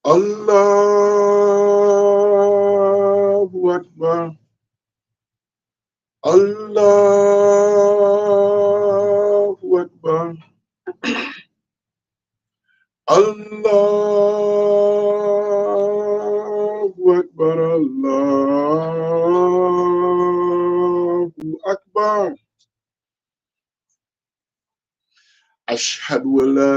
Allahu Akbar. Allahu Akbar. Allahu Akbar. Allahu Akbar. Ashhadu an la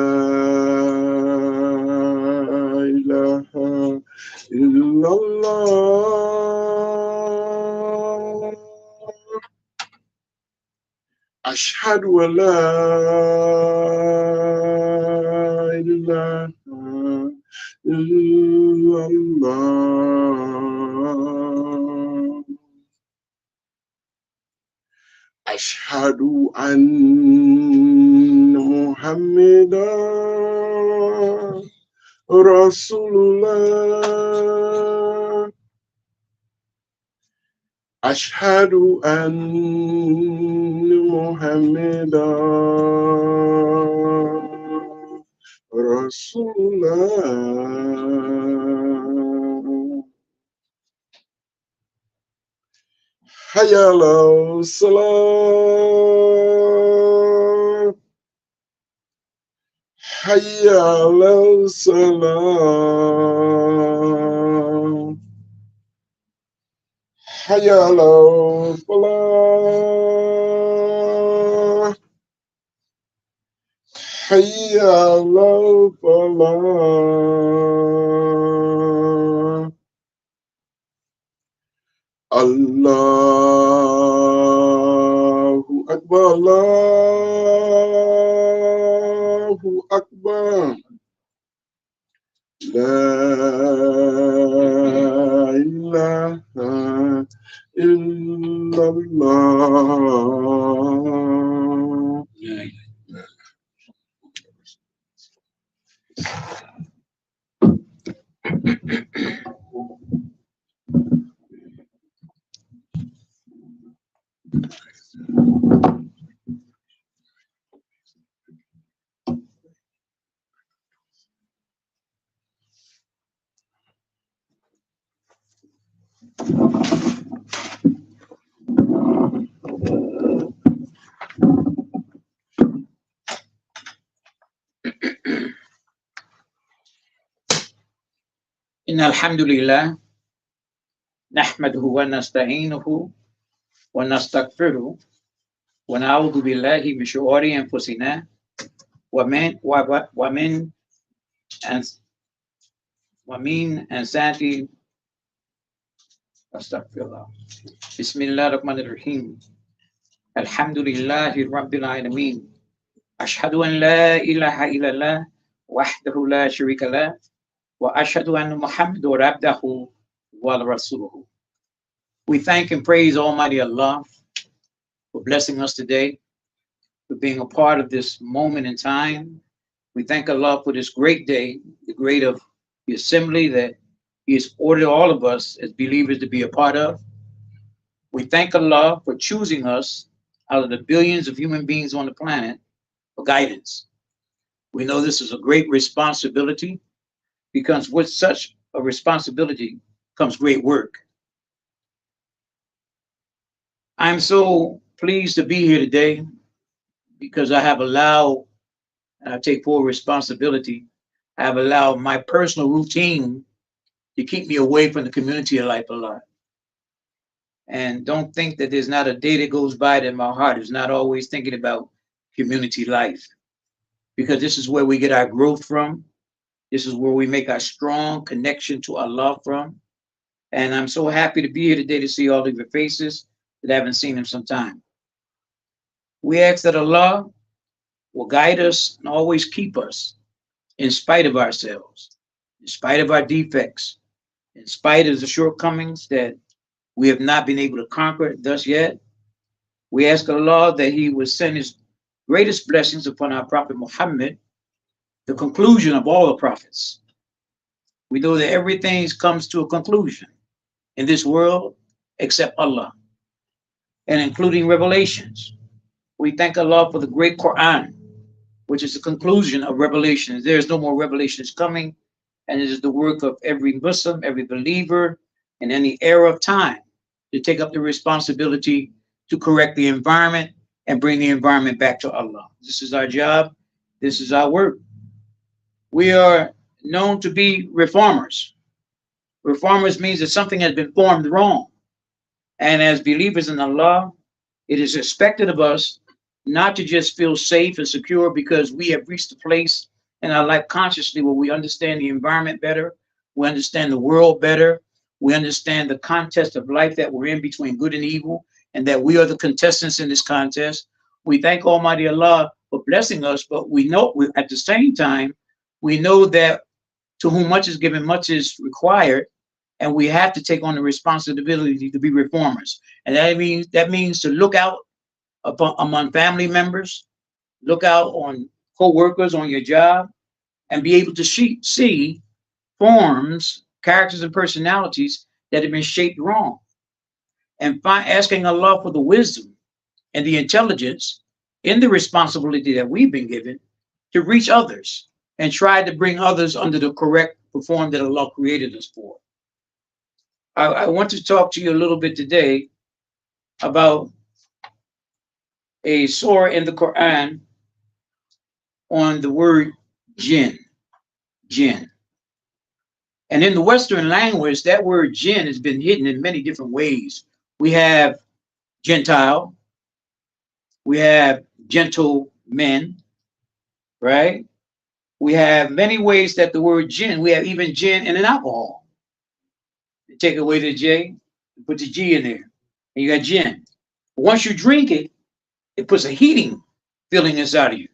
ilaha illallah. Ashhadu an la ilaha illallah. Ashhadu anna Muhammadan Rasulullah. Ashhadu anna Muhammadan Rasulullah. Hayya ala salat. Hayya ala salat. Hayya ala falah. Hayya ala falah. Allahu Akbar. Allahu Akbar. La ilaha illallah. إن الحمد لله نحمده ونستعينه ونستغفره ونعوذ بالله من شرور أنفسنا ومن سيئات أستغفر الله. بسم الله الرحمن الرحيم. الحمد لله رب العالمين. أشهد أن لا إله إلا الله وحده لا شريك له وأشهد أن محمدا عبده ورسوله. We thank and praise Almighty Allah for blessing us today, for being a part of this moment in time. We thank Allah for this great day, the great of the assembly that He has ordered all of us as believers to be a part of. We thank Allah for choosing us out of the billions of human beings on the planet for guidance. We know this is a great responsibility because with such a responsibility comes great work. I'm so pleased to be here today because I have allowed, and I take full responsibility, I have allowed my personal routine to keep me away from the community of life a lot. And don't think that there's not a day that goes by that my heart is not always thinking about community life, because this is where we get our growth from. This is where we make our strong connection to Allah from. And I'm so happy to be here today to see all of your faces that I haven't seen in some time. We ask that Allah will guide us and always keep us in spite of ourselves, in spite of our defects, in spite of the shortcomings that we have not been able to conquer thus yet. We ask Allah that He would send His greatest blessings upon our Prophet Muhammad, the conclusion of all the prophets. We know that everything comes to a conclusion in this world except Allah, and including revelations. We thank Allah for the great Quran, which is the conclusion of revelations. There is no more revelations coming And it is the work of every Muslim, every believer in any era of time to take up the responsibility to correct the environment and bring the environment back to Allah. This is our job. This is our work. We are known to be reformers. Reformers means that something has been formed wrong. And as believers in Allah, it is expected of us not to just feel safe and secure because we have reached a place in our life consciously where we understand the environment better, we understand the world better, we understand the contest of life that we're in between good and evil, and that we are the contestants in this contest. We thank Almighty Allah for blessing us, but we know at the same time, we know that to whom much is given, much is required, and we have to take on the responsibility to be reformers. And that means to look out among family members, look out on co-workers on your job, and be able to see forms, characters, and personalities that have been shaped wrong. And asking Allah for the wisdom and the intelligence in the responsibility that we've been given to reach others and try to bring others under the correct form that Allah created us for. I want to talk to you a little bit today about a surah in the Quran on the word jinn. Jinn. And in the Western language, that word jinn has been hidden in many different ways. We have Gentile, we have gentle men, right? We have many ways that the word jinn, we have even gin in an alcohol. You take away the J, put the G in there, and you got gin. Once you drink it, it puts a heating feeling inside of you,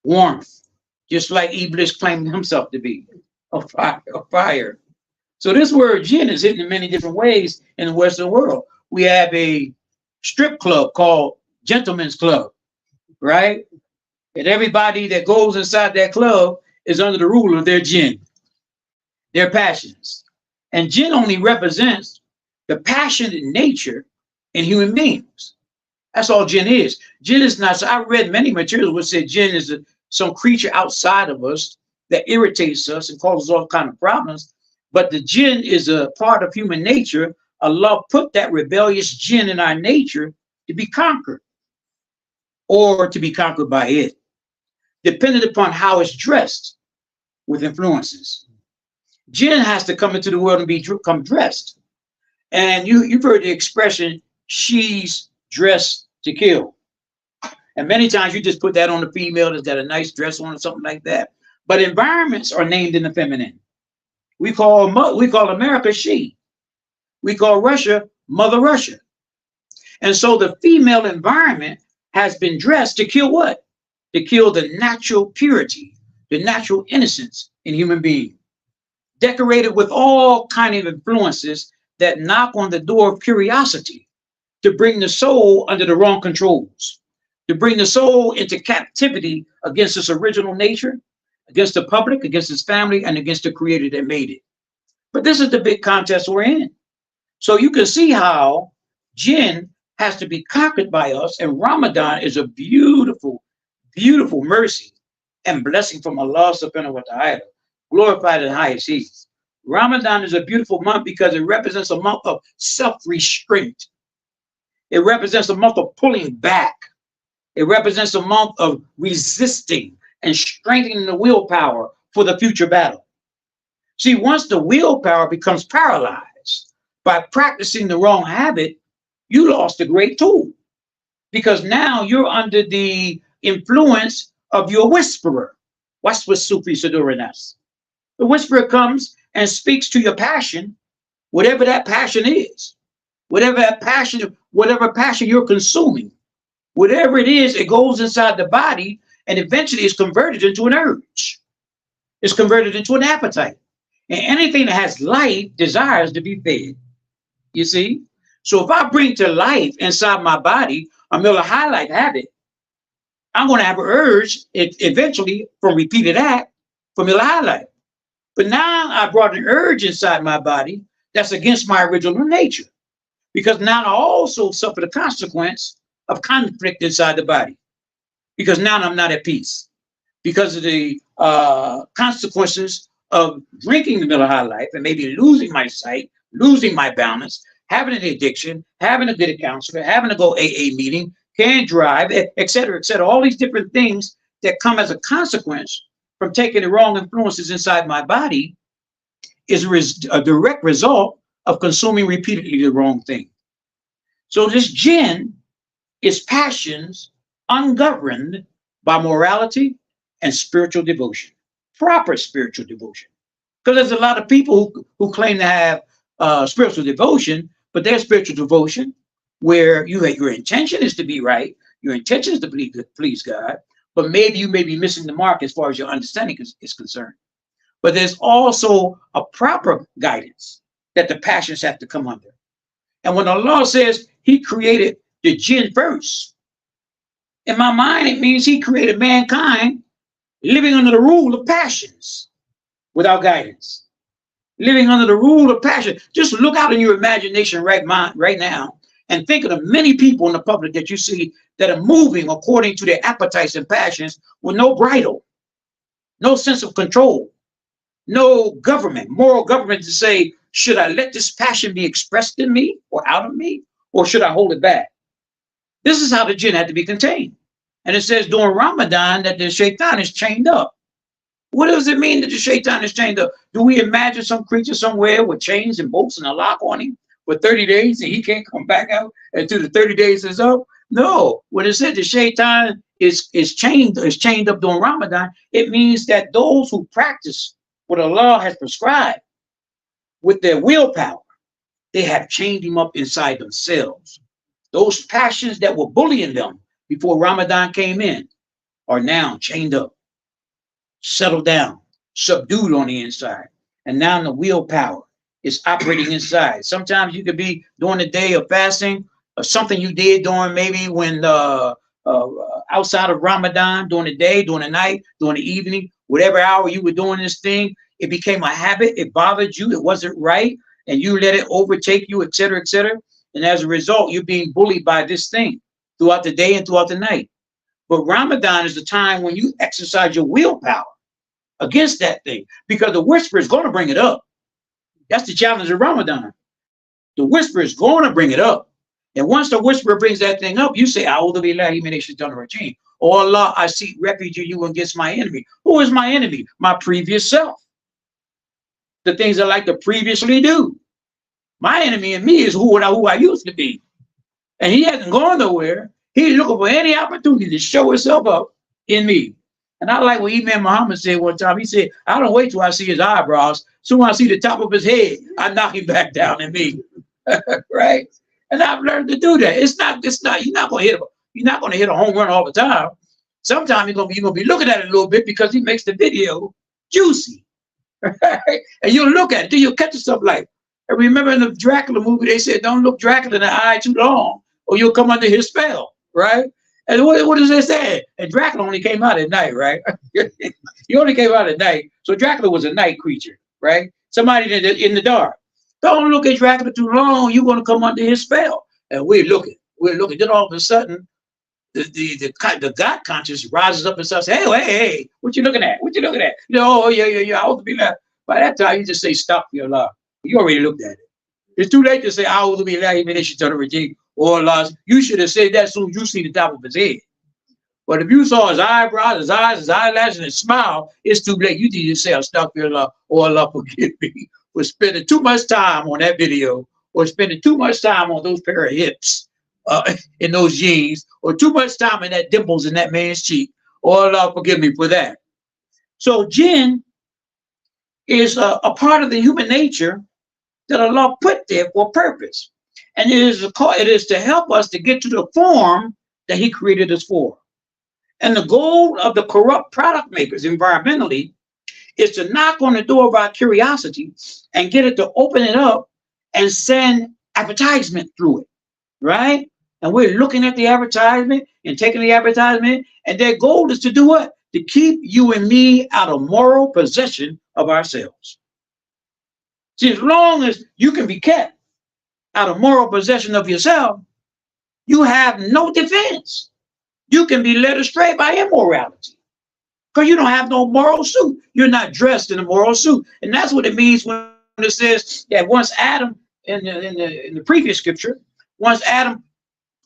warmth, just like Iblis claimed himself to be, a fire. So this word jinn is hidden in many different ways in the Western world. We have a strip club called Gentlemen's Club, right? And everybody that goes inside that club is under the rule of their jinn, their passions. And jinn only represents the passionate nature in human beings. That's all jinn is. Jinn is not, so I read many materials which said jinn is some creature outside of us that irritates us and causes all kinds of problems. But the jinn is a part of human nature. Allah put that rebellious jinn in our nature to be conquered or to be conquered by it, depending upon how it's dressed with influences. Jinn has to come into the world and become dressed. And you've heard the expression, she's dressed to kill. And many times you just put that on the female that's got a nice dress on or something like that. But environments are named in the feminine. We call America she. We call Russia Mother Russia. And so the female environment has been dressed to kill what? To kill the natural purity, the natural innocence in human beings. Decorated with all kinds of influences that knock on the door of curiosity to bring the soul under the wrong controls, to bring the soul into captivity against its original nature, against the public, against its family, and against the creator that made it. But this is the big contest we're in. So you can see how jinn has to be conquered by us, and Ramadan is a beautiful, beautiful mercy and blessing from Allah subhanahu wa ta'ala, glorified in highest He's. Ramadan is a beautiful month because it represents a month of self-restraint. It represents a month of pulling back. It represents a month of resisting and strengthening the willpower for the future battle. See, once the willpower becomes paralyzed by practicing the wrong habit, you lost a great tool, because now you're under the influence of your whisperer. What's what Sufis are doing us? The whisperer comes and speaks to your passion, whatever that passion is, whatever passion you're consuming, whatever it is, it goes inside the body and eventually is converted into an urge. It's converted into an appetite. And anything that has life desires to be fed. You see? So if I bring to life inside my body a Miller High Life habit, I'm going to have an urge eventually from repeated act for Miller High Life. But now I brought an urge inside my body that's against my original nature, because now I also suffer the consequence of conflict inside the body, because now I'm not at peace because of the consequences of drinking the middle of high life and maybe losing my sight, losing my balance, having an addiction, having to get a counselor, having to go AA meeting, can't drive, et cetera, et cetera. All these different things that come as a consequence from taking the wrong influences inside my body is a direct result of consuming repeatedly the wrong thing. So this jinn is passions ungoverned by morality and spiritual devotion, proper spiritual devotion. Because there's a lot of people who claim to have spiritual devotion, but their spiritual devotion, where your intention is to be right, your intention is to please God, but maybe you may be missing the mark as far as your understanding is concerned. But there's also a proper guidance that the passions have to come under. And when Allah says He created the jinn first, in my mind, it means He created mankind living under the rule of passions without guidance. Living under the rule of passion. Just look out in your imagination right now and think of the many people in the public that you see that are moving according to their appetites and passions with no bridle, no sense of control, no government, moral government to say, should I let this passion be expressed in me or out of me, or should I hold it back? This is how the jinn had to be contained. And it says during Ramadan that the shaitan is chained up. What does it mean that the shaitan is chained up? Do we imagine some creature somewhere with chains and bolts and a lock on him for 30 days and he can't come back out until the 30 days is up? No. When it said the shaitan is chained up during Ramadan, it means that those who practice what Allah has prescribed with their willpower, they have chained him up inside themselves. Those passions that were bullying them before Ramadan came in are now chained up, settled down, subdued on the inside. And now the willpower is operating inside. Sometimes you could be during the day of fasting or something you did during maybe when outside of Ramadan, during the day, during the night, during the evening, whatever hour you were doing this thing, it became a habit, it bothered you, it wasn't right, and you let it overtake you, et cetera, et cetera. And as a result, you're being bullied by this thing throughout the day and throughout the night. But Ramadan is the time when you exercise your willpower against that thing, because the whisper is going to bring it up. That's the challenge of Ramadan. The whisper is going to bring it up. And once the whisper brings that thing up, you say, A'udhu billahi minash shaitanir rajim. Oh Allah, I seek refuge in you against my enemy. Who is my enemy? My previous self. The things I like to previously do. My enemy in me is who I used to be. And he hasn't gone nowhere. He's looking for any opportunity to show himself up in me. And I like what Imam Muhammad said one time. He said, I don't wait till I see his eyebrows. Soon I see the top of his head, I knock him back down in me. Right? And I've learned to do that. You're not gonna hit a home run all the time. Sometimes you're gonna be looking at it a little bit because he makes the video juicy. Right? And you'll look at it, then you'll catch yourself like, I remember in the Dracula movie, they said, don't look Dracula in the eye too long, or you'll come under his spell, right? And what does it say? And Dracula only came out at night, right? He only came out at night. So Dracula was a night creature, right? Somebody in the dark. Don't look at Dracula too long, you're going to come under his spell. And we're looking. Then all of a sudden, the God conscious rises up and says, hey, what you looking at? What you looking at? Oh, yeah. I ought to be like, by that time, you just say, stop your love. You already looked at it. It's too late to say, I will be like regime or lost. You should have said that as soon as you see the top of his head. But if you saw his eyebrows, his eyes, his eyelashes, and his smile, it's too late. You need to say, astaghfirullah, or Allah forgive me for spending too much time on that video, or spending too much time on those pair of hips in those jeans, or too much time in that dimples in that man's cheek, or Allah forgive me for that. So jinn is a part of the human nature that Allah put there for a purpose. And it is to help us to get to the form that He created us for. And the goal of the corrupt product makers environmentally is to knock on the door of our curiosity and get it to open it up and send advertisement through it, right? And we're looking at the advertisement and taking the advertisement, and their goal is to do what? To keep you and me out of moral possession of ourselves. See, as long as you can be kept out of moral possession of yourself, you have no defense. You can be led astray by immorality. because you don't have no moral suit. You're not dressed in a moral suit. And that's what it means when it says that once Adam, in the previous scripture, once Adam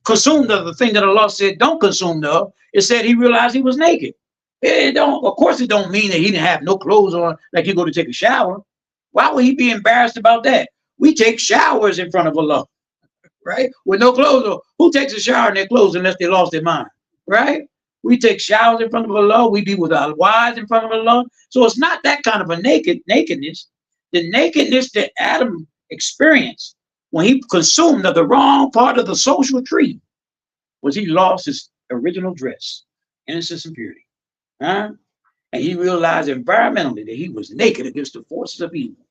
consumed of the thing that Allah said don't consume of, it said he realized he was naked. It don't, of course, it don't mean that he didn't have no clothes on, like you go to take a shower. Why would he be embarrassed about that? We take showers in front of Allah, right? With no clothes on. Who takes a shower in their clothes unless they lost their mind, right? We take showers in front of Allah. We be with our wives in front of Allah. So it's not that kind of a nakedness. The nakedness that Adam experienced when he consumed of the wrong part of the social tree was he lost his original dress, innocence and purity. Huh? And he realized environmentally that he was naked against the forces of evil.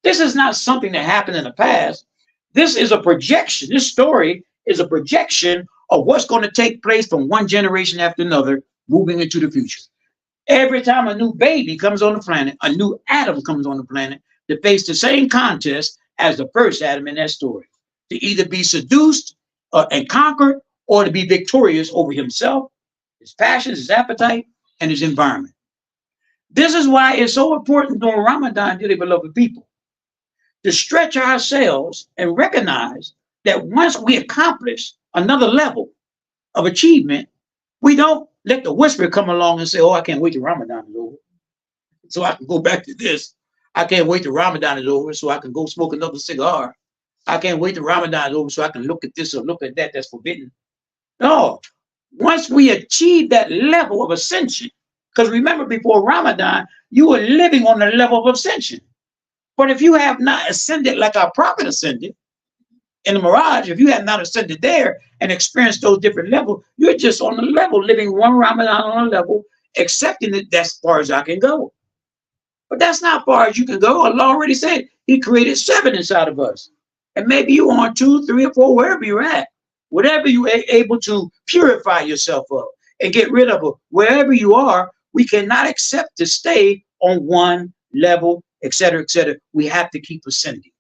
This is not something that happened in the past. This is a projection. This story is a projection of what's going to take place from one generation after another, moving into the future. Every time a new baby comes on the planet, a new Adam comes on the planet to face the same contest as the first Adam in that story, to either be seduced and conquered, or to be victorious over himself, his passions, his appetite, and his environment. This is why it's so important during Ramadan, dearly beloved people, to stretch ourselves and recognize that once we accomplish another level of achievement, we don't let the whisper come along and say, oh, I can't wait till Ramadan is over, so I can go back to this. I can't wait till Ramadan is over so I can go smoke another cigar. I can't wait till Ramadan is over so I can look at this or look at that that's forbidden. No, once we achieve that level of ascension, because remember, before Ramadan, you were living on the level of ascension. But if you have not ascended like our prophet ascended in the Mirage, if you have not ascended there and experienced those different levels, you're just on the level, living one Ramadan on a level, accepting that that's as far as I can go. But that's not far as you can go. Allah already said he created 7 inside of us. And maybe you on 2, 3, or 4, wherever you're at. Whatever you are able to purify yourself of and get rid of, wherever you are, we cannot accept to stay on one level, etc., etc. We have to keep ascending.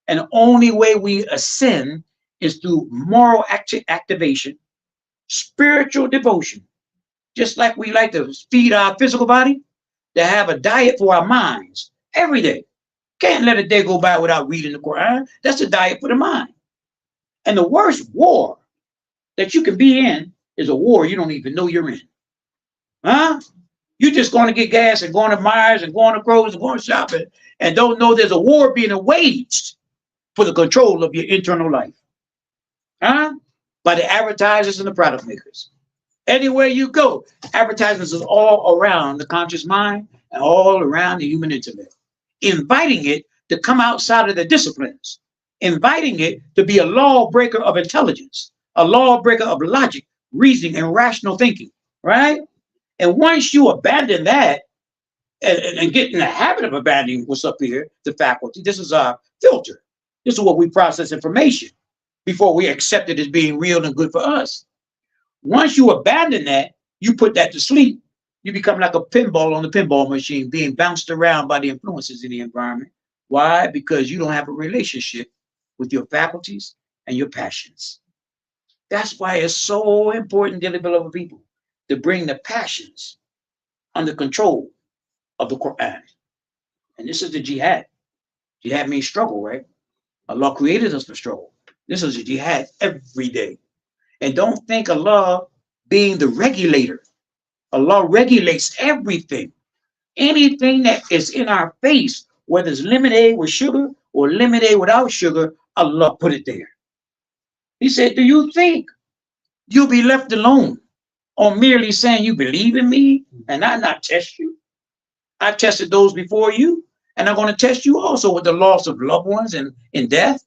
And the only way we ascend is through moral activation, spiritual devotion. Just like we like to feed our physical body, to have a diet for our minds every day. Can't let a day go by without reading the Quran. That's a diet for the mind. And the worst war that you can be in is a war you don't even know you're in. Huh? You're just going to get gas and going to Myers and going to Kroger's and going shopping and don't know there's a war being waged for the control of your internal life. Huh? By the advertisers and the product makers. Anywhere you go, advertisements is all around the conscious mind and all around the human intellect, inviting it to come outside of the disciplines, inviting it to be a lawbreaker of intelligence, a lawbreaker of logic, reasoning, and rational thinking, right? And once you abandon that and get in the habit of abandoning what's up here, the faculty, this is our filter. This is what we process information before we accept it as being real and good for us. Once you abandon that, you put that to sleep. You become like a pinball on the pinball machine, being bounced around by the influences in the environment. Why? Because you don't have a relationship with your faculties and your passions. That's why it's so important, dearly beloved people, to bring the passions under control of the Quran. And this is the jihad. Jihad means struggle, right? Allah created us for struggle. This is a jihad every day. And don't think Allah being the regulator. Allah regulates everything. Anything that is in our face, whether it's lemonade with sugar or lemonade without sugar, Allah put it there. He said, do you think you'll be left alone on merely saying you believe in me and I not test you? I tested those before you, and I'm going to test you also with the loss of loved ones and in death,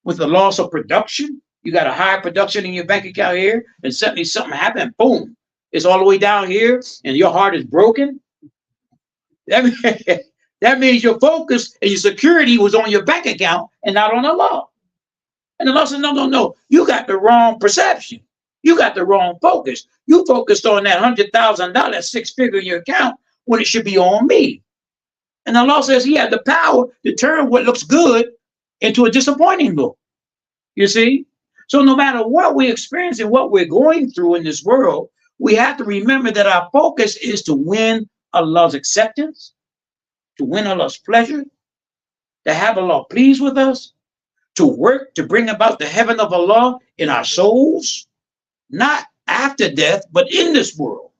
with the loss of production. You got a high production in your bank account here, and suddenly something happened, boom, it's all the way down here, and your heart is broken. That means your focus and your security was on your bank account and not on Allah. And Allah said, no, you got the wrong perception. You got the wrong focus. You focused on that $100,000, 6-figure in your account, when it should be on me. And Allah says he had the power to turn what looks good into a disappointing look. You see? So no matter what we experience and what we're going through in this world, we have to remember that our focus is to win Allah's acceptance, to win Allah's pleasure, to have Allah pleased with us, to work to bring about the heaven of Allah in our souls, not after death, but in this world.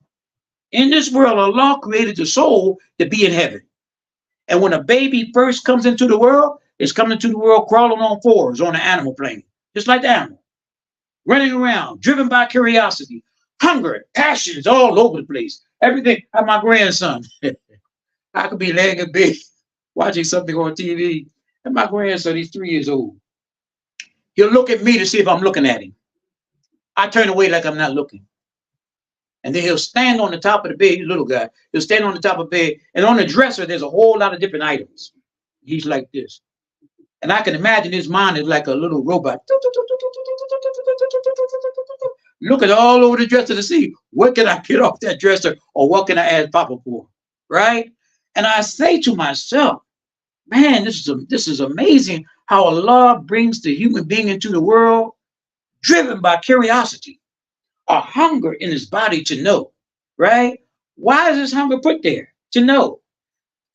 In this world, Allah created the soul to be in heaven. And when a baby first comes into the world, it's coming into the world crawling on fours on the animal plane, just like the animal, running around, driven by curiosity, hunger, passions all over the place. Everything. Like my grandson, I could be laying in bed watching something on TV, and my grandson, he's 3 years old. He'll look at me to see if I'm looking at him. I turn away like I'm not looking. And then he'll stand on the top of the bed, he's a little guy. He'll stand on the top of the bed, and on the dresser, there's a whole lot of different items. He's like this. And I can imagine his mind is like a little robot. Looking all over the dresser to see what can I get off that dresser or what can I ask Papa for, right? And I say to myself, man, this is amazing how Allah brings the human being into the world driven by curiosity, a hunger in his body to know, right? Why is this hunger put there? To know,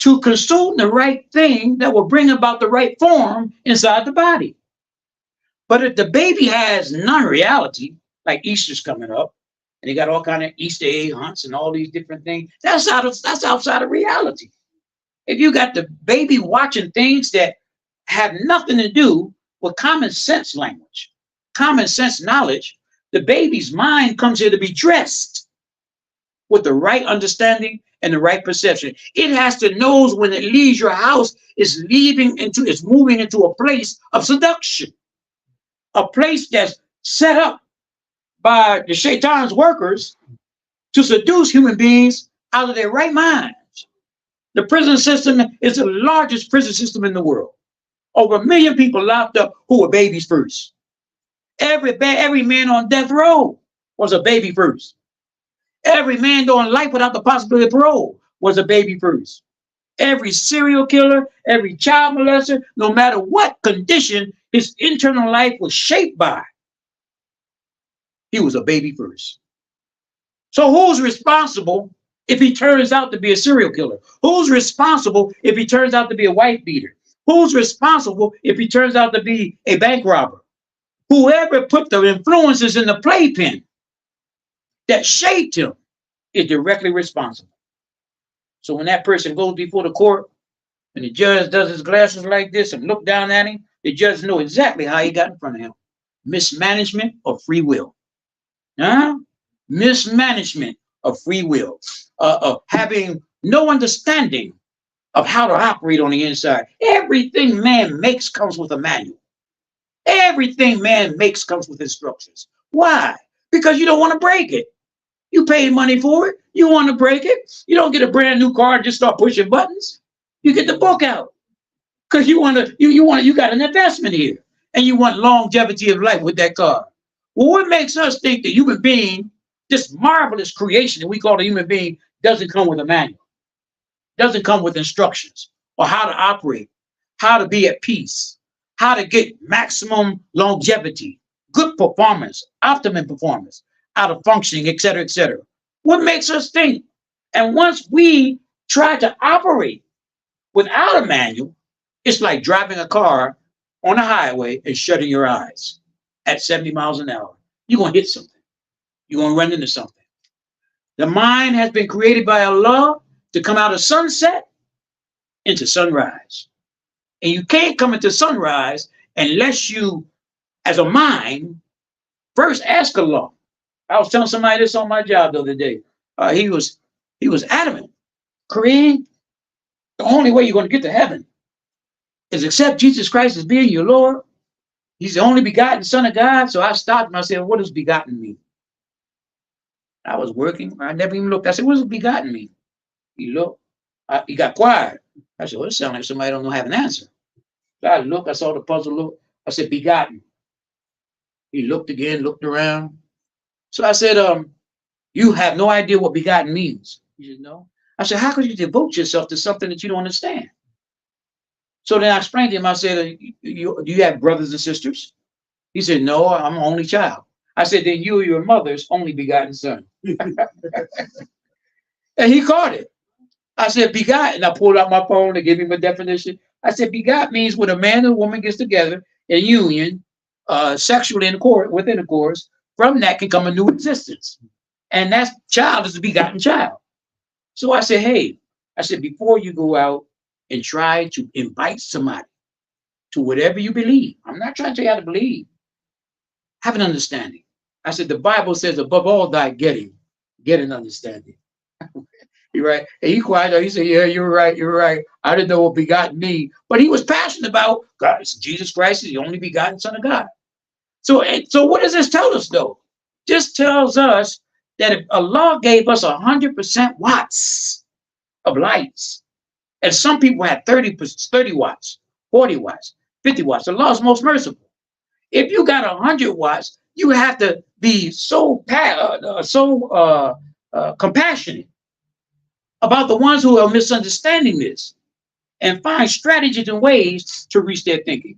to consume the right thing that will bring about the right form inside the body. But if the baby has non-reality, like Easter's coming up, and they got all kind of Easter egg hunts and all these different things, that's outside of reality. If you got the baby watching things that have nothing to do with common sense language, common sense knowledge, the baby's mind comes here to be dressed with the right understanding and the right perception. It has to know when it leaves your house, it's moving into a place of seduction, a place that's set up by the shaitan's workers to seduce human beings out of their right minds. The prison system is the largest prison system in the world. Over 1 million people locked up who were babies first. Every man on death row was a baby first. Every man doing life without the possibility of parole was a baby first. Every serial killer, every child molester, no matter what condition his internal life was shaped by, he was a baby first. So who's responsible if he turns out to be a serial killer? Who's responsible if he turns out to be a wife beater? Who's responsible if he turns out to be a bank robber? Whoever put the influences in the playpen that shaped him is directly responsible. So when that person goes before the court and the judge does his glasses like this and look down at him, the judge knows exactly how he got in front of him. Mismanagement of free will. Mismanagement of free will. Having no understanding of how to operate on the inside. Everything man makes comes with a manual. Everything man makes comes with instructions. Why? Because you don't want to break it. You paid money for it. You want to break it. You don't get a brand new car and just start pushing buttons. You get the book out because you got an investment here and you want longevity of life with that car. Well, what makes us think the human being, this marvelous creation that we call the human being, doesn't come with a manual, doesn't come with instructions or how to operate, how to be at peace, how to get maximum longevity, good performance, optimum performance out of functioning, et cetera, et cetera. What makes us think? And once we try to operate without a manual, it's like driving a car on a highway and shutting your eyes at 70 miles an hour. You're going to hit something. You're going to run into something. The mind has been created by Allah to come out of sunset into sunrise. And you can't come into sunrise unless you, as a mind, first ask Allah. I was telling somebody this on my job the other day. He was adamant. Kareem, the only way you're going to get to heaven is accept Jesus Christ as being your Lord. He's the only begotten Son of God. So I stopped and I said, what does begotten mean? I was working. I never even looked. I said, what does begotten mean? He looked. He got quiet. I said, well, it sounds like somebody don't know have an answer. So I looked. I saw the puzzle look. I said, begotten. He looked again, looked around. So I said, you have no idea what begotten means. He said, no. I said, how could you devote yourself to something that you don't understand? So then I explained to him, I said, do you have brothers and sisters? He said, no, I'm an only child. I said, then you are your mother's only begotten son. And he caught it. I said, begot, and I pulled out my phone to give him a definition. I said, begot means when a man and a woman gets together in union, sexually within the course, from that can come a new existence. And that child is a begotten child. So I said, hey, I said, before you go out and try to invite somebody to whatever you believe, I'm not trying to tell you how to believe, have an understanding. I said, the Bible says, above all thy getting, get an understanding. You're right. And he quiet. He said, yeah, you're right. You're right. I didn't know what begotten me. But he was passionate about God. Jesus Christ is the only begotten Son of God. So what does this tell us, though? This tells us that if Allah gave us 100% watts of lights, and some people had 30 watts, 40 watts, 50 watts, Allah is most merciful. If you got 100 watts, you have to be so compassionate about the ones who are misunderstanding this and find strategies and ways to reach their thinking.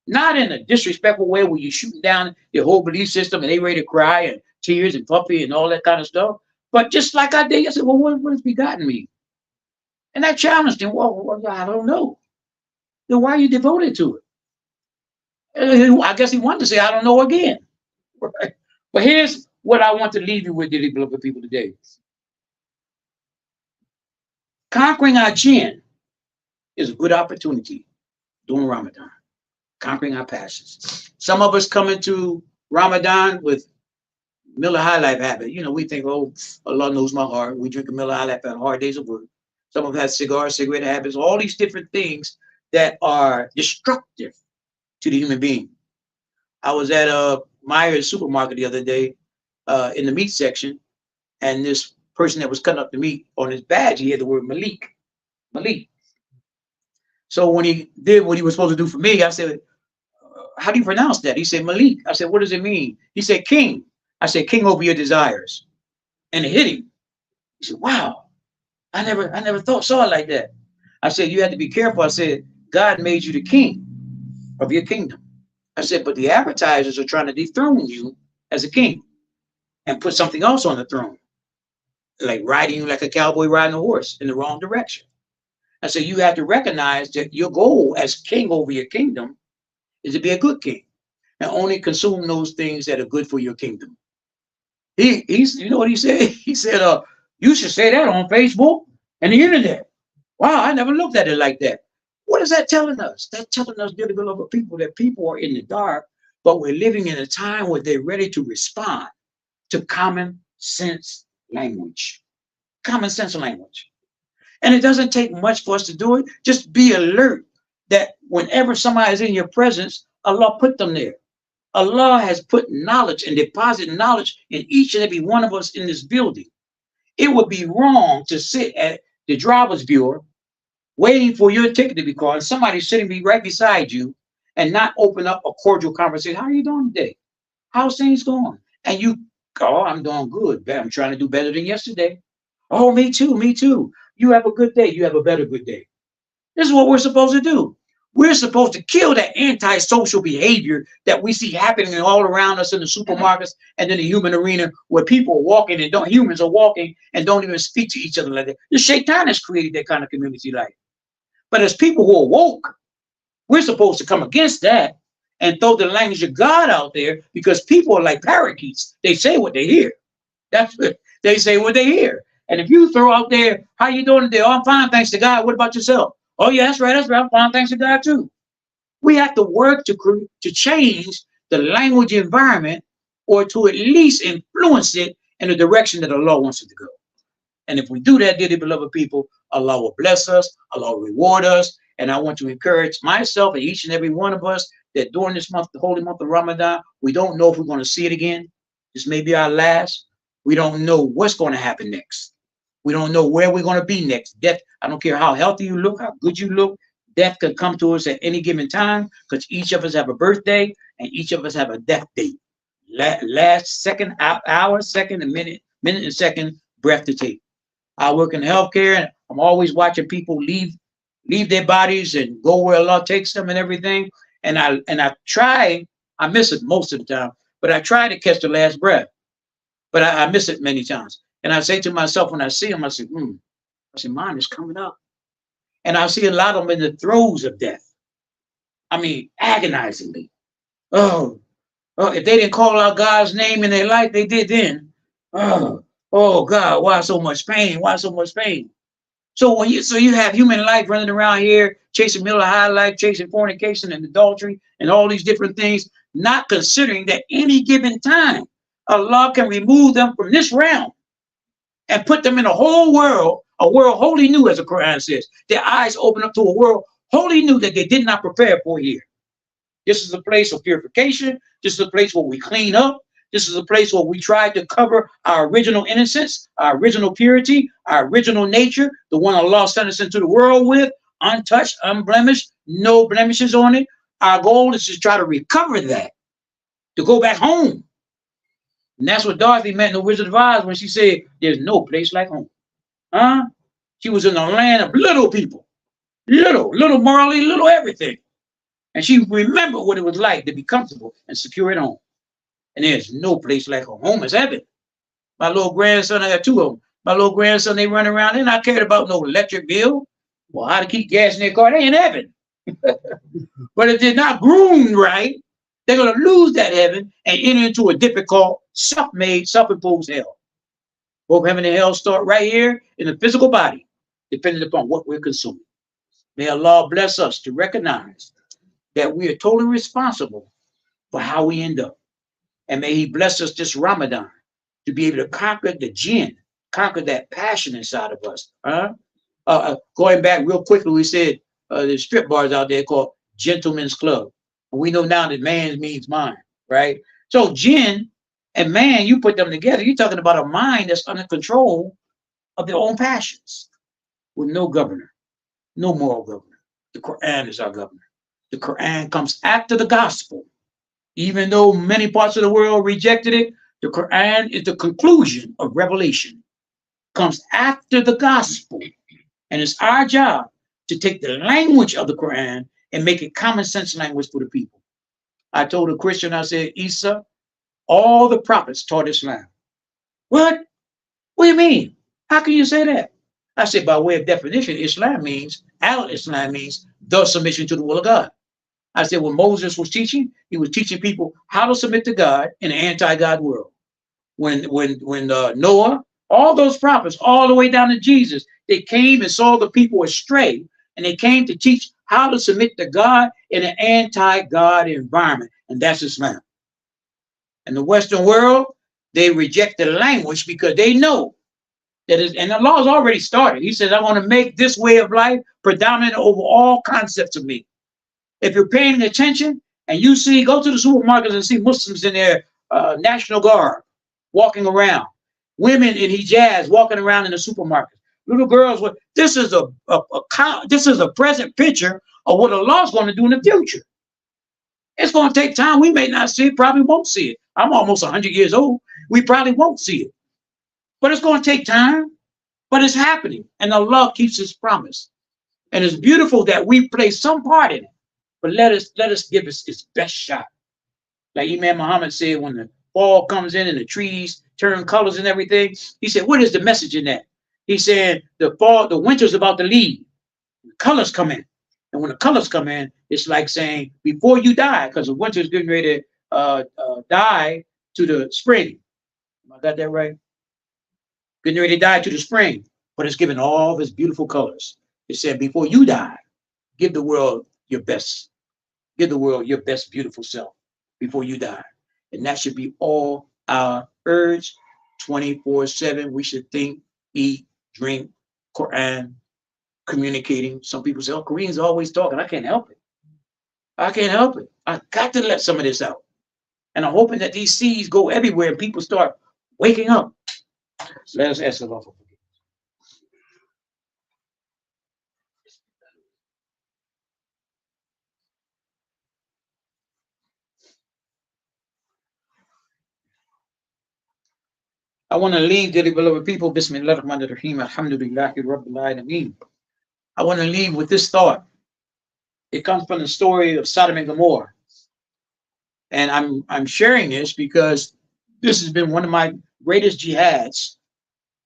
Not in a disrespectful way where you're shooting down their whole belief system and they ready to cry and tears and puppy and all that kind of stuff. But just like I did, I said, well, what does begotten mean? And I challenged him, well, I don't know. Then why are you devoted to it? And I guess he wanted to say, I don't know again. Right? But here's what I want to leave you with, dearly beloved people, today. Conquering our Jinn is a good opportunity during Ramadan. Conquering our passions. Some of us come into Ramadan with Miller High Life habit. You know, we think, oh, Allah knows my heart. We drink a Miller High Life at hard days of work. Some of us have cigarette habits, all these different things that are destructive to the human being. I was at a Myers supermarket the other day in the meat section, and this person that was cutting up the meat, on his badge, he had the word Malik. Malik. So when he did what he was supposed to do for me, I said, how do you pronounce that? He said, Malik. I said, what does it mean? He said, king. I said, king over your desires. And it hit him. He said, wow, I never saw it like that. I said, you had to be careful. I said, God made you the king of your kingdom. I said, but the advertisers are trying to dethrone you as a king and put something else on the throne, like riding you like a cowboy riding a horse in the wrong direction. I said, you have to recognize that your goal as king over your kingdom is to be a good king and only consume those things that are good for your kingdom. You know what he said? He said, you should say that on Facebook and the internet. Wow, I never looked at it like that. What is that telling us? That's telling us, dearly beloved people, that people are in the dark, but we're living in a time where they're ready to respond to common sense language. Common sense language. And it doesn't take much for us to do it. Just be alert that whenever somebody is in your presence, Allah put them there. Allah has put knowledge and deposited knowledge in each and every one of us in this building. It would be wrong to sit at the driver's viewer waiting for your ticket to be called, and somebody sitting right beside you and not open up a cordial conversation. How are you doing today? How's things going? And you, oh, I'm doing good. I'm trying to do better than yesterday. Oh, me too, me too. You have a good day. You have a better good day. This is what we're supposed to do. We're supposed to kill that antisocial behavior that we see happening all around us in the supermarkets and in the human arena, where people are walking and humans are walking and don't even speak to each other like that. The Shaitan has created that kind of community life. But as people who are woke, we're supposed to come against that and throw the language of God out there, because people are like parakeets. They say what they hear. That's what they say, what they hear. And if you throw out there, how you doing today? Oh, I'm fine, thanks to God. What about yourself? Oh, yeah, that's right. I'm fine, thanks to God, too. We have to work to change the language environment, or to at least influence it in the direction that Allah wants it to go. And if we do that, dearly beloved people, Allah will bless us, Allah will reward us. And I want to encourage myself and each and every one of us that during this month, the holy month of Ramadan, we don't know if we're going to see it again. This may be our last. We don't know what's going to happen next. We don't know where we're going to be next. Death, I don't care how healthy you look, how good you look, death can come to us at any given time, because each of us have a birthday and each of us have a death date. Last second, hour, second, a minute and second breath to take. I work in healthcare, and I'm always watching people leave their bodies and go where Allah takes them and everything. And I miss it most of the time, but I try to catch the last breath. but I miss it many times. And I say to myself when I see them, I say, mine is coming up. And I see a lot of them in the throes of death. I mean, agonizingly. Oh, if they didn't call out God's name in their life, they did then. Oh God, why so much pain? Why so much pain? So you have human life running around here chasing Miller High Life, chasing fornication and adultery and all these different things, not considering that any given time Allah can remove them from this realm and put them in a world wholly new, as the Quran says. Their eyes open up to a world wholly new that they did not prepare for here. This is a place of purification. This is a place where we clean up. This is a place where we try to cover our original innocence, our original purity, our original nature, the one Allah sent us into the world with, untouched, unblemished, no blemishes on it. Our goal is to try to recover that, to go back home. And that's what Dorothy meant in The Wizard of Oz when she said, there's no place like home. Huh? She was in the land of little people. Little Marley, little everything. And she remembered what it was like to be comfortable and secure at home. And there's no place like home. Home is heaven. My little grandson, I got two of them. My little grandson, they run around. They're not cared about no electric bill or how to keep gas in their car. They in heaven. But if they're not groomed right, they're going to lose that heaven and enter into a difficult, self-made, self-imposed hell. Both heaven and hell start right here in the physical body, depending upon what we're consuming. May Allah bless us to recognize that we are totally responsible for how we end up. And may He bless us this Ramadan to be able to conquer the Jinn, conquer that passion inside of us. Going back real quickly, we said there's strip bars out there called Gentlemen's Club. And we know now that man means mind, right? So Jinn and man, you put them together, you're talking about a mind that's under control of their own passions with no governor, no moral governor. The Quran is our governor. The Quran comes after the gospel. Even though many parts of the world rejected it, the Quran is the conclusion of revelation. It comes after the gospel. And it's our job to take the language of the Quran and make it common sense language for the people. I told a Christian, I said, Isa, all the prophets taught Islam. What? What do you mean? How can you say that? I said, by way of definition, Islam means the submission to the will of God. I said, when Moses was teaching, he was teaching people how to submit to God in an anti-God world. When Noah, all those prophets, all the way down to Jesus, they came and saw the people astray, and they came to teach how to submit to God in an anti-God environment, and that's Islam. In the Western world, they reject the language because they know that and the law's already started. He says, I want to make this way of life predominant over all concepts of me. If you're paying attention and you see, go to the supermarkets and see Muslims in their national guard walking around, women in hijabs walking around in the supermarket, little girls. This is a present picture of what Allah's going to do in the future. It's going to take time. We may not see it, probably won't see it. I'm almost 100 years old. We probably won't see it, but it's going to take time. But it's happening, and Allah keeps His promise. And it's beautiful that we play some part in it. But let us give us its best shot. Like Imam Muhammad said, when the fall comes in and the trees turn colors and everything, he said, what is the message in that? He said, the winter's about to leave. The colors come in. And when the colors come in, it's like saying, before you die, because the winter's getting ready to die to the spring. I got that right? Getting ready to die to the spring. But it's giving all of its beautiful colors. It said, before you die, give the world your best. Give the world your best beautiful self before you die. And that should be all our urge 24/7. We should think, eat, drink, Quran, communicating. Some people say, oh, Koreans are always talking. I can't help it. I can't help it. I got to let some of this out. And I'm hoping that these seeds go everywhere and people start waking up. So let us ask Allah for forgiveness. I want to leave, dearly beloved people, Bismillah ar-Rahman ar-Rahim, Alhamdulillahi Rabbil Alameen. I want to leave with this thought. It comes from the story of Sodom and Gomorrah. And I'm sharing this because this has been one of my greatest jihads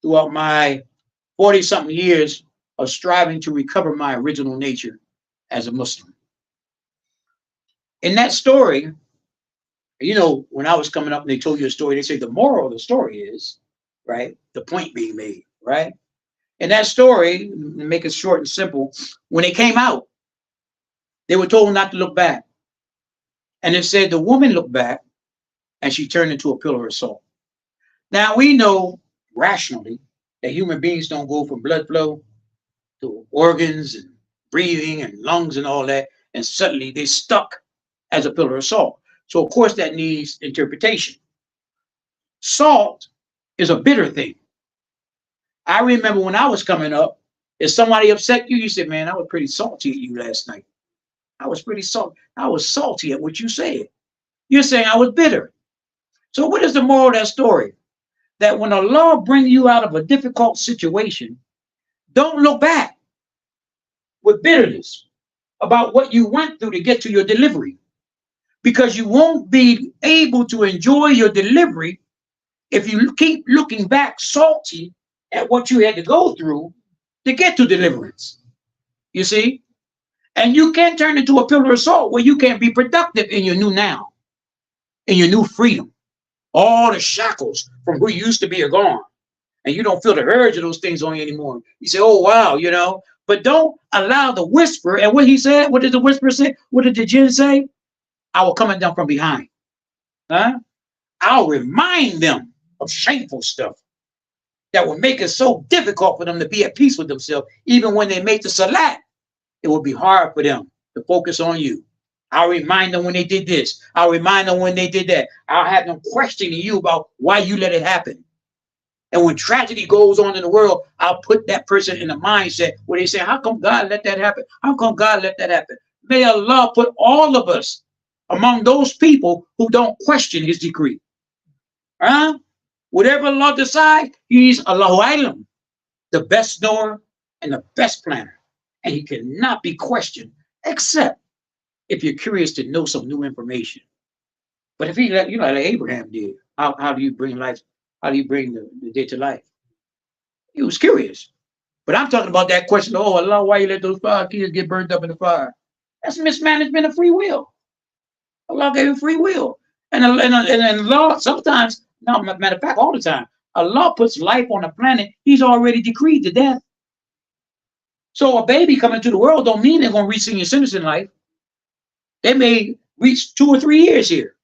throughout my 40-something years of striving to recover my original nature as a Muslim. In that story, when I was coming up and they told you a story, they say the moral of the story is, right, the point being made, right? In that story, to make it short and simple, when they came out, they were told not to look back. And it said the woman looked back and she turned into a pillar of salt. Now we know rationally that human beings don't go from blood flow to organs and breathing and lungs and all that, and suddenly they stuck as a pillar of salt. So of course that needs interpretation. Salt is a bitter thing. I remember when I was coming up, if somebody upset you, you said, man, I was pretty salty at you last night. I was pretty salty. I was salty at what you said. You're saying I was bitter. So what is the moral of that story? That when Allah brings you out of a difficult situation, don't look back with bitterness about what you went through to get to your delivery. Because you won't be able to enjoy your delivery if you keep looking back salty at what you had to go through to get to deliverance. You see? And you can turn into a pillar of salt where you can't be productive in your new now, in your new freedom. All the shackles from who you used to be are gone. And you don't feel the urge of those things on you anymore. You say, oh, wow, But don't allow the whisper. And what he said, what did the whisper say? What did the jinn say? I will come down from behind. Huh? I'll remind them of shameful stuff that will make it so difficult for them to be at peace with themselves. Even when they make the salat, it will be hard for them to focus on you. I'll remind them when they did this. I'll remind them when they did that. I'll have them questioning you about why you let it happen. And when tragedy goes on in the world, I'll put that person in a mindset where they say, how come God let that happen? How come God let that happen? May Allah put all of us among those people who don't question his decree. Huh? Whatever Allah decides, he's Allahu Alam, the best knower and the best planner. And he cannot be questioned, except if you're curious to know some new information. But if he let, like Abraham did, how do you bring life? How do you bring the dead to life? He was curious. But I'm talking about that question, oh, Allah, why you let those 5 kids get burned up in the fire? That's mismanagement of free will. Allah gave him free will. And Allah, sometimes, no, matter of fact, all the time, Allah puts life on the planet, he's already decreed the death. So a baby coming into the world don't mean they're going to reach senior citizen life. They may reach 2 or 3 years here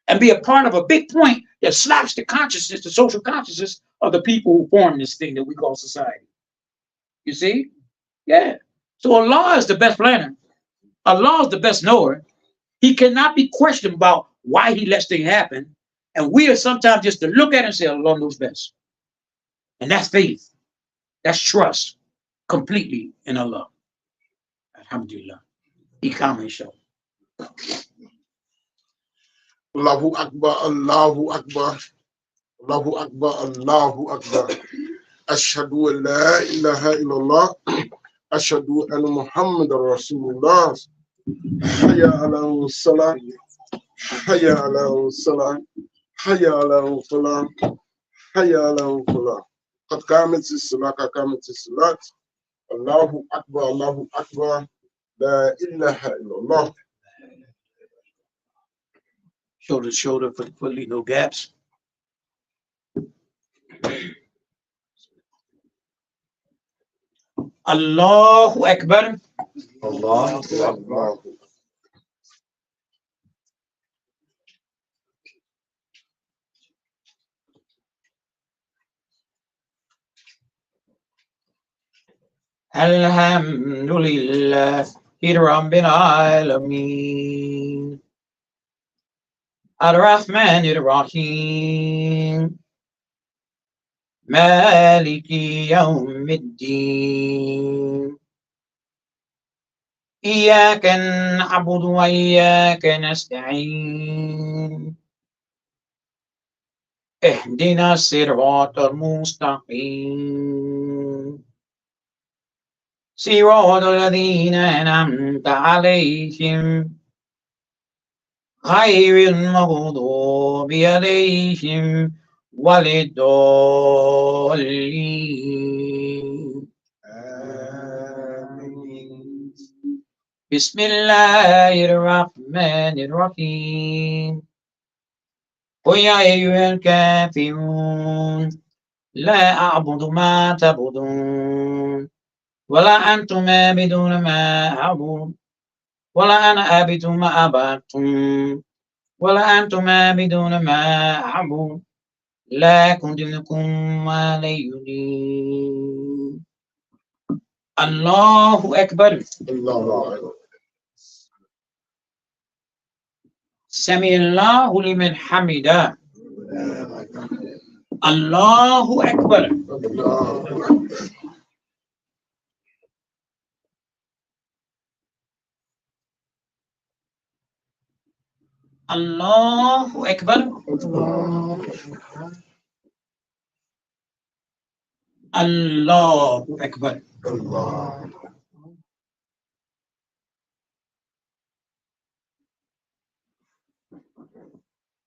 and be a part of a big point that slaps the consciousness, the social consciousness of the people who form this thing that we call society. You see? Yeah. So Allah is the best planner. Allah is the best knower. He cannot be questioned about why he lets things happen. And we are sometimes just to look at it and say, Allah knows best. And that's faith. That's trust completely in Allah. Alhamdulillah. Ikama inshallah. Allahu Akbar, Allahu Akbar, Allahu Akbar, Allahu Akbar. Ashhadu an la ilaha illallah, ashhadu anna Muhammadar Rasulullah. Hayya ala salat, hayya ala salat, hayya ala falah, hayya ala falah. Qad qamat as-salat, qad qamat as-salat. Allahu Akbar, Allahu Akbar. La ilaha illallah. Shoulder to shoulder, foot to foot, leave no gaps. Allahu Akbar. Allahu Akbar. Alhamdulillah. Rabbil Alameen. Ar-Rahman Ar-Rahim. Maliki Yawmiddin. Iyyaka na'budu wa iyyaka nasta'in. Ihdina as-siratal mustaqim. Siratal ladhina an'amta 'alayhim. غير المغضوب عليهم وللضالين. بسم الله الرحمن الرحيم. قل يا أيها الكافرون لا أعبد ما تعبدون ولا أنتم عابدون ما أعبد ولا أنا عابد ما عبدتم ولا أنتم عابدون ما أعبد لكم دينكم ولي دين. الله أكبر. الله أكبر. سمع الله لمن حمده. الله أكبر. الله أكبر. الله أكبر. الله أكبر. الله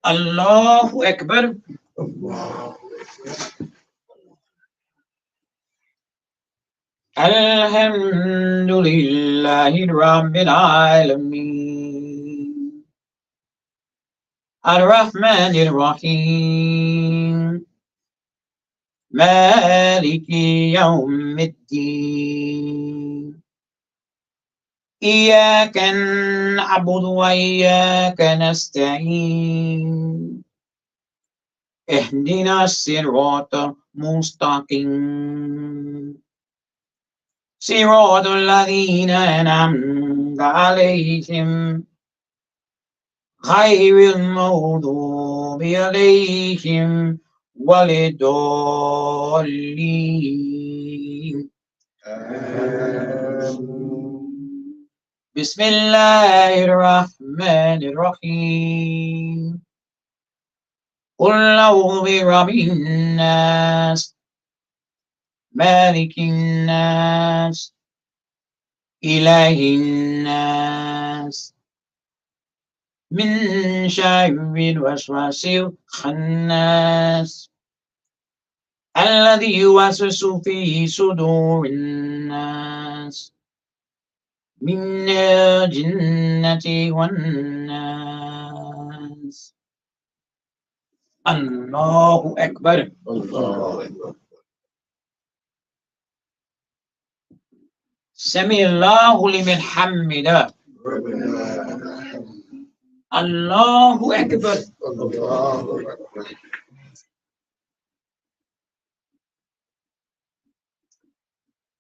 الله أكبر. الله الحمد لله رب العالمين الرحمن الرحيم مالك يوم الدين إياك نعبد وإياك نستعين اهدنا الصراط المستقيم صراط الذين أنعمت عليهم غير المغضوب عليهم ولا الضالين. بسم الله الرحمن الرحيم. قل أعوذ برب الناس مالك الناس إله الناس من شر الوسواس الخناس الذي يوسوس في صدور الناس من الجنة والناس. الله أكبر. الله أكبر. سمع الله لمن حمده. الله أكبر.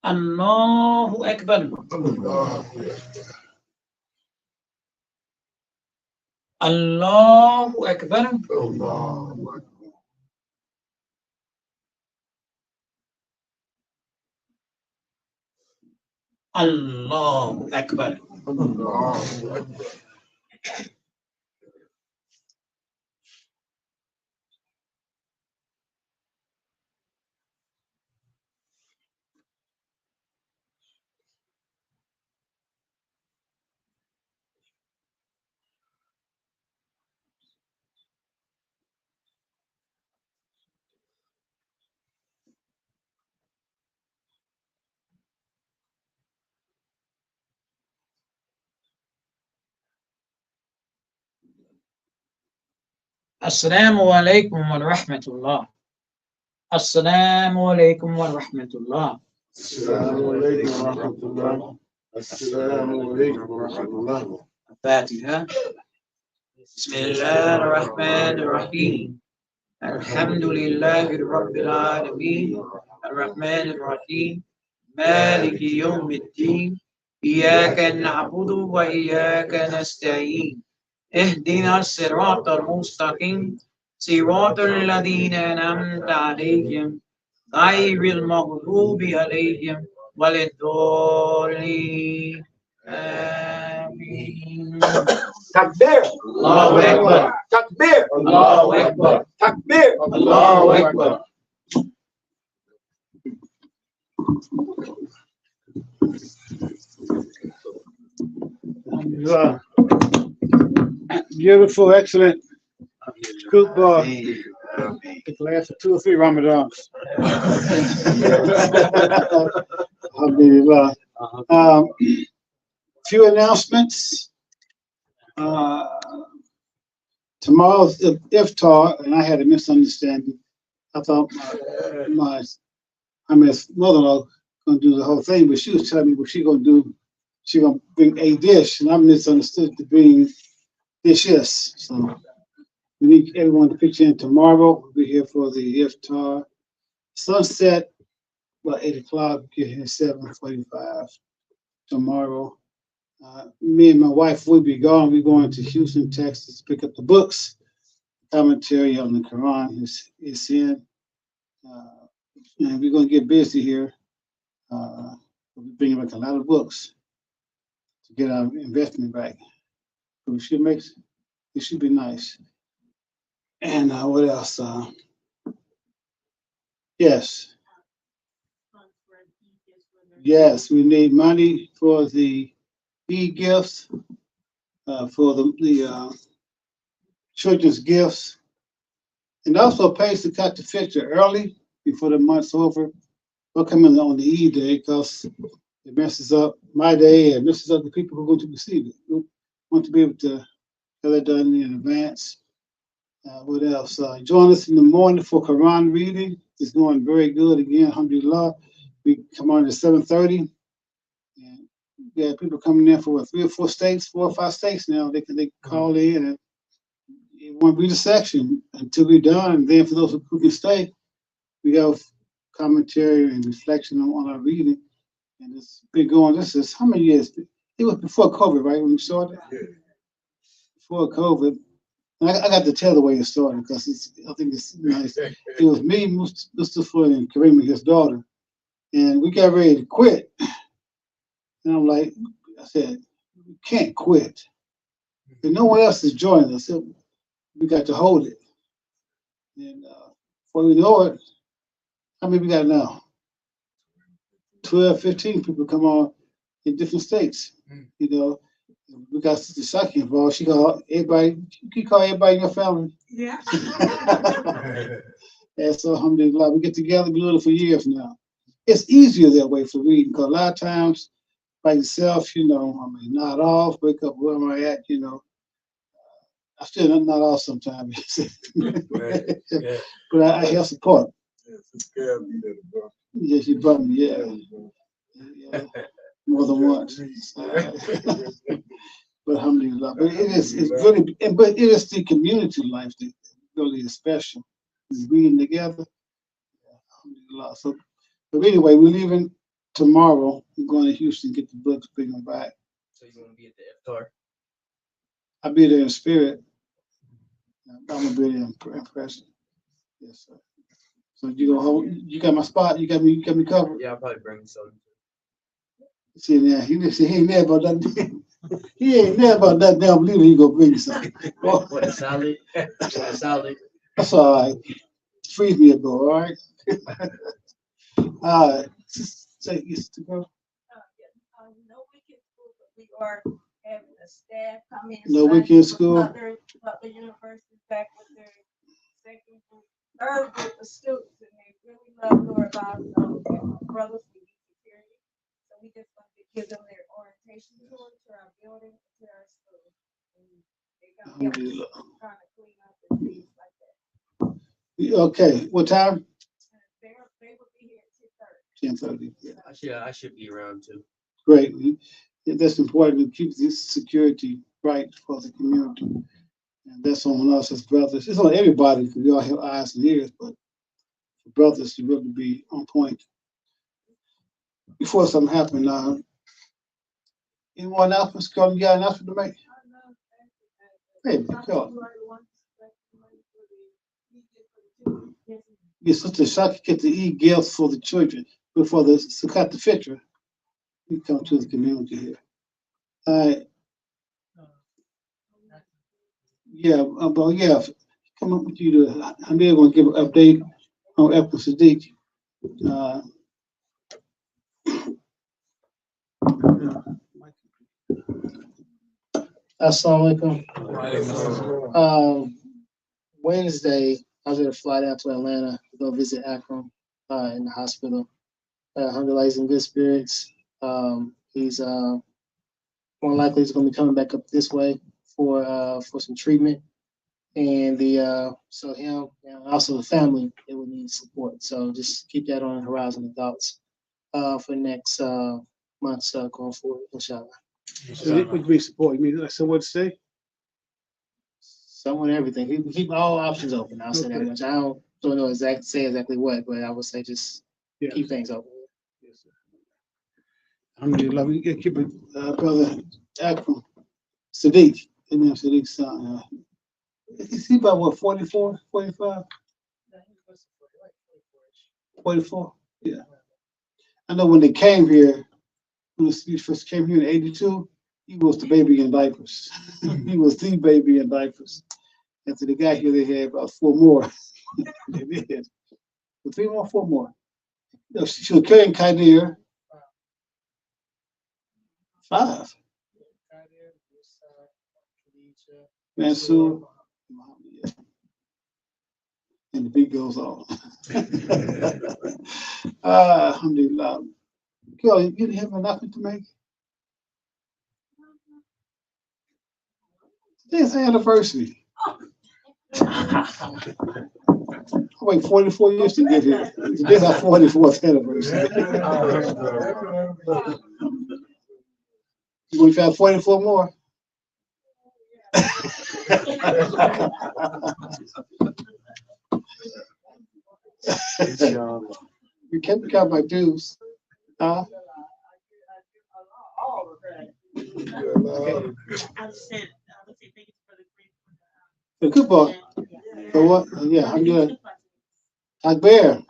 الله أكبر. الله أكبر. الله أكبر. الله أكبر. الله أكبر. السلام عليكم ورحمة الله. السلام عليكم ورحمة الله. السلام عليكم ورحمة الله. السلام عليكم ورحمة الله. الفاتحة. بسم الله الرحمن الرحيم. الحمد لله رب العالمين الرحمن الرحيم مالك يوم الدين إياك نعبد وإياك نستعين اهدنا الصراط المستقيم صراط الذين أنعمت عليهم غير المغضوب عليهم ولا الضالين. آمين. تكبير. الله أكبر. تكبير. الله أكبر. تكبير. الله أكبر. Beautiful, excellent. Good boy. It lasted 2 or 3 Ramadans. Alhamdulillah. Few announcements. Tomorrow's iftar, and I had a misunderstanding. I thought my mother-in-law gonna do the whole thing, but she was telling me what she gonna do. She gonna bring a dish, and I misunderstood to bring dishes. So we need everyone to pitch in tomorrow. We'll be here for the iftar. Sunset, about 8 o'clock. Get here 7:45 tomorrow. Me and my wife will be gone. We're going to Houston, Texas, to pick up the books. Commentary on the Quran is in. And we're going to get busy here. We'll be bringing back a lot of books to get our investment back. But it should be nice. And what else? Yes, we need money for the e-gifts, for the children's gifts, and also pays to cut the fixture early before the month's over. We'll come in on the E-Day because it messes up my day and messes up the people who are going to receive it. We want to be able to have that done in advance. What else? Join us in the morning for Quran reading. It's going very good again, alhamdulillah. We come on at 7:30. And we have people coming in for 3 or 4 or 5 states now. They can call in and it won't be the section until we're done. And then for those who can stay, we have commentary and reflection on our reading. And it's been going, this is how many years? It was before COVID, right? When we started? Yeah. Before COVID. And I got to tell the way it started because I think it's nice. It was me, Mustafa, and Kareem, his daughter. And we got ready to quit. And I'm like, I said, we can't quit. And no one else is joining us. So we got to hold it. And before we know it, how many we got now? 12, 15 people come on in different states. You know, we got Sister Shaki involved. She called everybody. You call everybody in your family. Yeah. And so, alhamdulillah, we get together. We've been doing it for years now. It's easier that way for reading because a lot of times by yourself, you know, I mean, nod off, wake up, where am I at, you know. I still not off sometimes. Right. Yeah. But I have support. Yeah, she brought me, yeah. More than once. But alhamdulillah. But it's really, but it is the community life that really is special. We're reading together. Alhamdulillah. So, but anyway, we're leaving tomorrow. We're going to Houston, get the books, bring them back. So you're going to be at the iftar? I'll be there in spirit. I'm going to be there in person. Yes, sir. So you go home. You got my spot. You got me covered. Yeah, I'll probably bring some. See now, he ain't there about that. He ain't there about that damn believer. He gonna bring something. What a salad? A salad. That's all right. Freeze me a bit, all right. Say yes to go. No weekend school, but we are having a staff come in. No weekend school. Butler University back with their third group of students, and they really love Nur-Allah. Brothers, we need security, so we just want to give them their orientation tour to our building, to our school. And they come help us kind of clean up and things like that. Okay, what time? They will be here at 10:30. Yeah. I should be around too. Great. That's important to keep this security right for the community. And that's on us as brothers. It's on everybody because we all have eyes and ears, but for brothers to really be on point. Before something happened, any more announcements? You got an announcement to make? Hey, go. Your sister Shaki get to eat gifts for the children before the Sukkot the Fitr. We come to the community here. Yeah, but yeah, come up with you to. I'm going to give an update on Epple Sadiq. Assalamu alaikum. Wednesday, I was able to fly down to Atlanta to go visit Akram in the hospital. Alhamdulillah, he's in good spirits. He's more likely he's going to be coming back up this way for some treatment. And so him and also the family, they would need support. So just keep that on the horizon of thoughts for next months going forward, inshallah. So what you mean support? You mean like someone to say? Someone, everything. We keep all options open. I'll say that Okay. much. I don't know say exactly what, but I would say just Yeah. keep things open. Yes, sir. Alhamdulillah, we can keep it, brother Akram Sadiq. Imam Sadiq's son. Is he about what, 44, 45? 44? Yeah. I know when they came here, when he first came here in 82, he was the baby in diapers. He was the baby in diapers. After they got here, they had about 4 more. They did. 3 more, 4 more. No, she was carrying Kadir. 5. Mansour. And the beat goes on. Alhamdulillah. Girl, you didn't have an announcement to make? Today's anniversary. I wait 44 years to get here. Today's our 44th anniversary. You want to try 44 more? You can't count my dues. Huh? The football. So what? Yeah, I'm good. Akbar.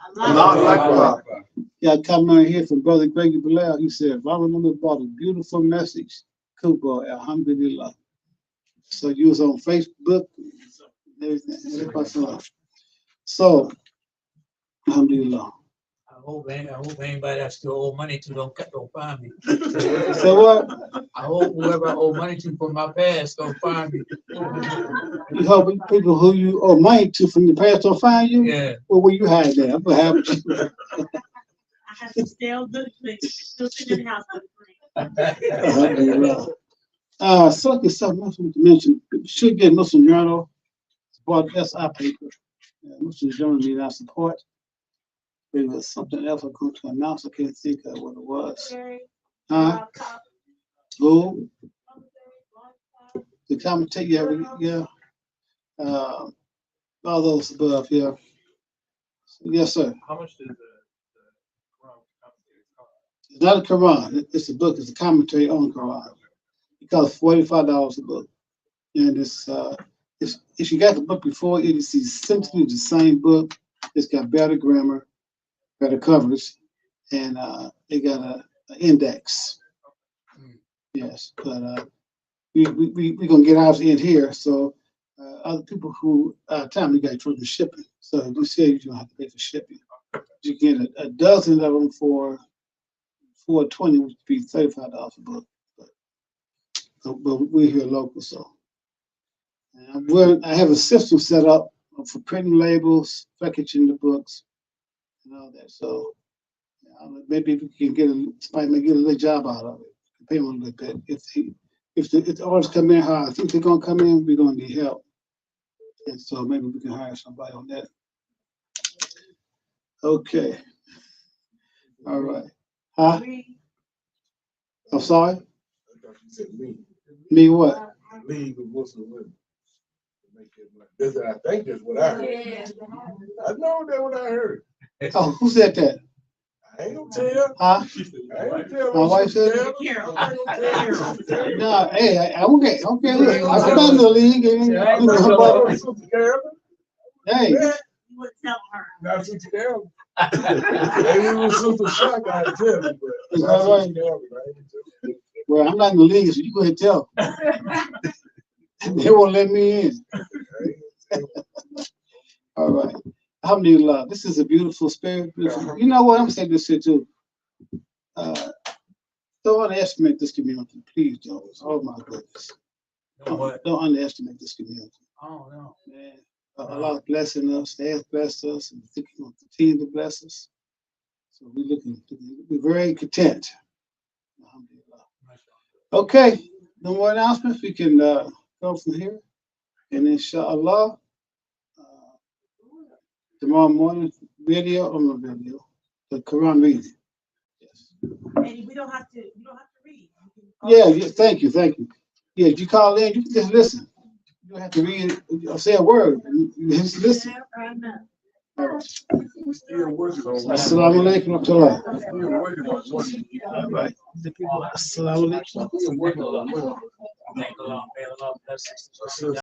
Yeah, I come out here from Brother Gregory Bilal. He said, Ramadan brought a beautiful message. Kuba, alhamdulillah. So you was on Facebook, everything. So, alhamdulillah. I hope anybody I still owe money to don't find me. So what? I hope whoever I owe money to from my past don't find me. You hope people who you owe money to from the past don't find you? Yeah. Well, where you hide there? What happened? I have to stay on good things. Still sitting in the house with Alhamdulillah. Something else I want to mention. You should get Muslim Journal. That's our paper. Muslim Journal need our support. There was something else I'm going to announce. I can't think of what it was. Who? The commentator, yeah. All those above, yeah. Yes, sir. How much does the Quran commentary cost? It's not a Quran. It's a book. It's a commentary on Quran. It costs $45 a book. And it's if you got the book before, it is essentially the same book. It's got better grammar, better coverage, and it got an index. Yes, but we're gonna get ours in here. So other people who time we got trouble shipping. So if you say you don't have to pay for shipping, you get a dozen of them for $4.20, which would be $35 a book. But we're here local, so I have a system set up for printing labels, packaging the books, and all that. So maybe we can somebody may get a little job out of it. Pay them a little bit. If the orders come in high, I think they're gonna come in. We're gonna need help, and so maybe we can hire somebody on that. Okay. All right. Huh? I'm sorry. Me what? League of Muslim women. I think that's what I heard. I know that's what I heard. Oh, who said that? I ain't gonna tell. Huh? I ain't gonna tell. My wife said it? it. No, hey, I okay. Look, I'm not in the league. Hey. you would tell her. Not Sister Carol. Maybe it was Sister Shock, I'd tell you, but not Right. Sister Carol, right? Well, I'm not in the league, so you go ahead and tell. They won't let me in. All right. Alhamdulillah. This is a beautiful spirit. Beautiful. You know what? I'm saying this here too. Don't underestimate this community, please, Joe. Oh my goodness. Don't underestimate this community. Oh no. Man, Allah blessing us, they have blessed us, and think He's going to continue to bless us. So we're very content. Alhamdulillah. Okay, no more announcements. We can go from here. And inshallah, tomorrow morning, video on the video, the Quran reading. Yes. And we don't have to, you don't have to read. Yeah, thank you. Yeah, if you call in, you can just listen. You don't have to read or say a word. You just listen. All right. We're still working on one. Assalamu alaikum wa rahmatullah. We're still working on one. All right. Assalamu alaikum. We're still working on one. Thank Allah, may Allah bless us.